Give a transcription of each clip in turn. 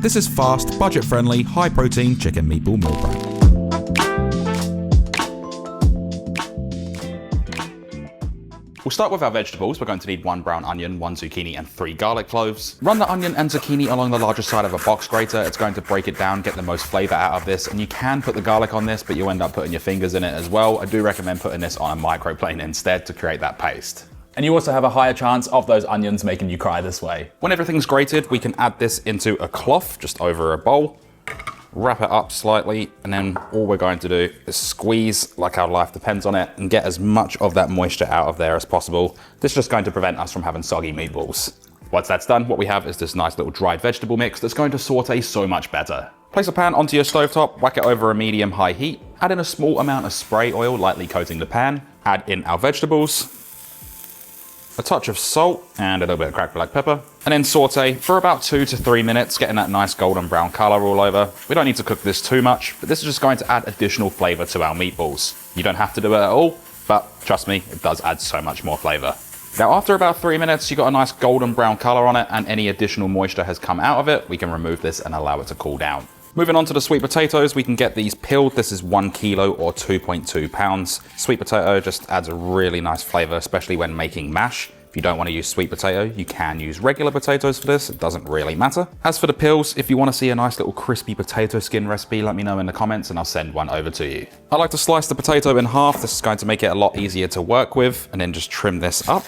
This is fast, budget-friendly, high-protein chicken meatball meal prep. We'll start with our vegetables. We're going to need 1 brown onion, 1 zucchini, and 3 garlic cloves. Run the onion and zucchini along the larger side of a box grater. It's going to break it down, get the most flavor out of this. And you can put the garlic on this, but you'll end up putting your fingers in it as well. I do recommend putting this on a microplane instead to create that paste. And you also have a higher chance of those onions making you cry this way. When everything's grated, we can add this into a cloth just over a bowl. Wrap it up slightly, and then all we're going to do is squeeze like our life depends on it and get as much of that moisture out of there as possible. This is just going to prevent us from having soggy meatballs. Once that's done, what we have is this nice little dried vegetable mix that's going to saute so much better. Place a pan onto your stovetop, whack it over a medium-high heat, add in a small amount of spray oil, lightly coating the pan, add in our vegetables, a touch of salt, and a little bit of cracked black pepper, and then saute for about 2 to 3 minutes, getting that nice golden brown color all over. We don't need to cook this too much, but this is just going to add additional flavor to our meatballs. You don't have to do it at all, but trust me, it does add so much more flavor. Now, after about 3 minutes, you got a nice golden brown color on it, and any additional moisture has come out of it. We can remove this and allow it to cool down. Moving on to the sweet potatoes, we can get these peeled. This is 1 kilo or 2.2 pounds. Sweet potato just adds a really nice flavor, especially when making mash. If you don't want to use sweet potato, you can use regular potatoes for this. It doesn't really matter. As for the peels, if you want to see a nice little crispy potato skin recipe, let me know in the comments and I'll send one over to you. I like to slice the potato in half. This is going to make it a lot easier to work with, and then just trim this up.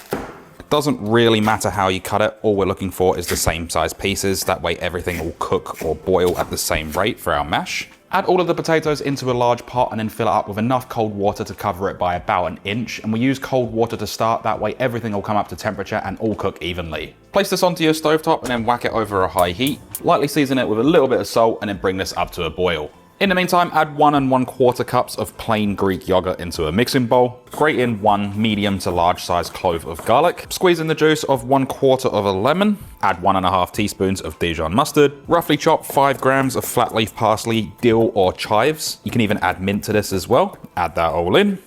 Doesn't really matter how you cut it. All we're looking for is the same size pieces. That way everything will cook or boil at the same rate for our mash. Add all of the potatoes into a large pot and then fill it up with enough cold water to cover it by about 1 inch. And we use cold water to start. That way everything will come up to temperature and all cook evenly. Place this onto your stovetop and then whack it over a high heat. Lightly season it with a little bit of salt and then bring this up to a boil. In the meantime, add 1 1/4 cups of plain Greek yogurt into a mixing bowl. Grate in 1 medium to large size clove of garlic. Squeeze in the juice of 1/4 of a lemon. Add 1½ teaspoons of Dijon mustard. Roughly chop 5 grams of flat leaf parsley, dill or chives. You can even add mint to this as well. Add that all in.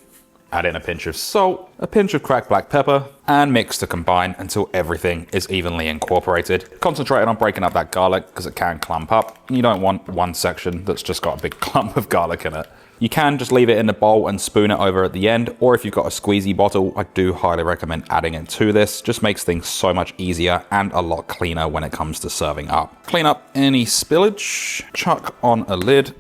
Add in a pinch of salt, a pinch of cracked black pepper, and mix to combine until everything is evenly incorporated. Concentrate on breaking up that garlic because it can clump up. You don't want one section that's just got a big clump of garlic in it. You can just leave it in the bowl and spoon it over at the end, or if you've got a squeezy bottle, I do highly recommend adding it to this. Just makes things so much easier and a lot cleaner when it comes to serving up. Clean up any spillage, chuck on a lid,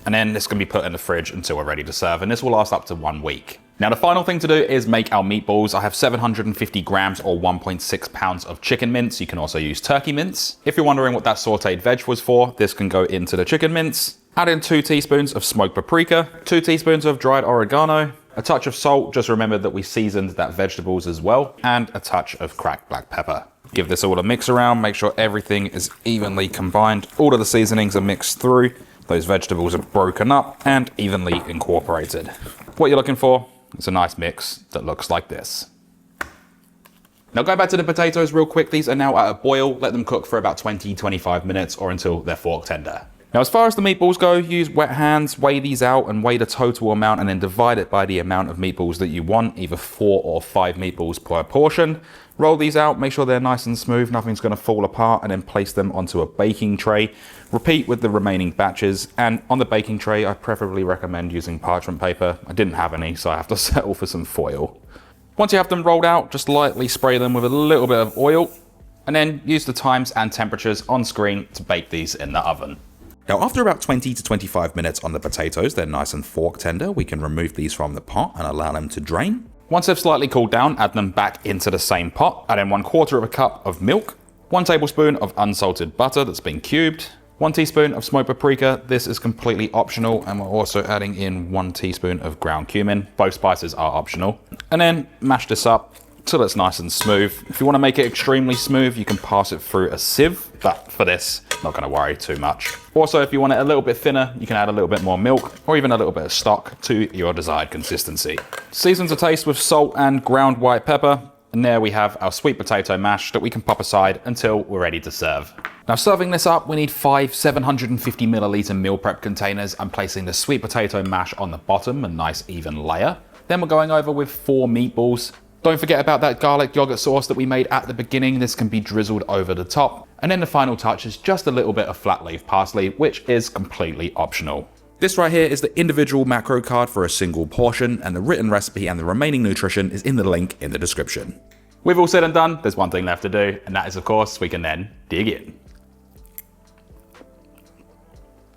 and then this can be put in the fridge until we're ready to serve, and this will last up to 1 week. Now, the final thing to do is make our meatballs. I have 750 grams or 1.6 pounds of chicken mince. You can also use turkey mince. If you're wondering what that sauteed veg was for, this can go into the chicken mince. Add in 2 teaspoons of smoked paprika, 2 teaspoons of dried oregano, a touch of salt, just remember that we seasoned that vegetables as well, and a touch of cracked black pepper. Give this all a mix around, make sure everything is evenly combined. All of the seasonings are mixed through. Those vegetables are broken up and evenly incorporated. What you're looking for is a nice mix that looks like this. Now go back to the potatoes real quick. These are now at a boil. Let them cook for about 20-25 minutes or until they're fork tender. Now, as far as the meatballs go, use wet hands, weigh these out and weigh the total amount and then divide it by the amount of meatballs that you want, either 4 or 5 meatballs per portion. Roll these out, make sure they're nice and smooth, nothing's going to fall apart, and then place them onto a baking tray. Repeat with the remaining batches, and on the baking tray, I preferably recommend using parchment paper. I didn't have any, so I have to settle for some foil. Once you have them rolled out, just lightly spray them with a little bit of oil, and then use the times and temperatures on screen to bake these in the oven. Now, after about 20 to 25 minutes on the potatoes, they're nice and fork tender. We can remove these from the pot and allow them to drain. Once they've slightly cooled down, add them back into the same pot. Add in 1/4 cup of milk, 1 tablespoon of unsalted butter that's been cubed, 1 teaspoon of smoked paprika. This is completely optional, and we're also adding in 1 teaspoon of ground cumin. Both spices are optional. And then mash this up till it's nice and smooth. If you want to make it extremely smooth, you can pass it through a sieve, but for this, not going to worry too much. Also, if you want it a little bit thinner, you can add a little bit more milk or even a little bit of stock to your desired consistency. Season to taste with salt and ground white pepper. And there we have our sweet potato mash that we can pop aside until we're ready to serve. Now, serving this up, we need 5 750 milliliter meal prep containers. I'm placing the sweet potato mash on the bottom, a nice even layer. Then we're going over with 4 meatballs, Don't forget about that garlic yogurt sauce that we made at the beginning. This can be drizzled over the top. And then the final touch is just a little bit of flat leaf parsley, which is completely optional. This right here is the individual macro card for a single portion, and the written recipe and the remaining nutrition is in the link in the description. We've all said and done, there's one thing left to do, and that is, of course, we can then dig in.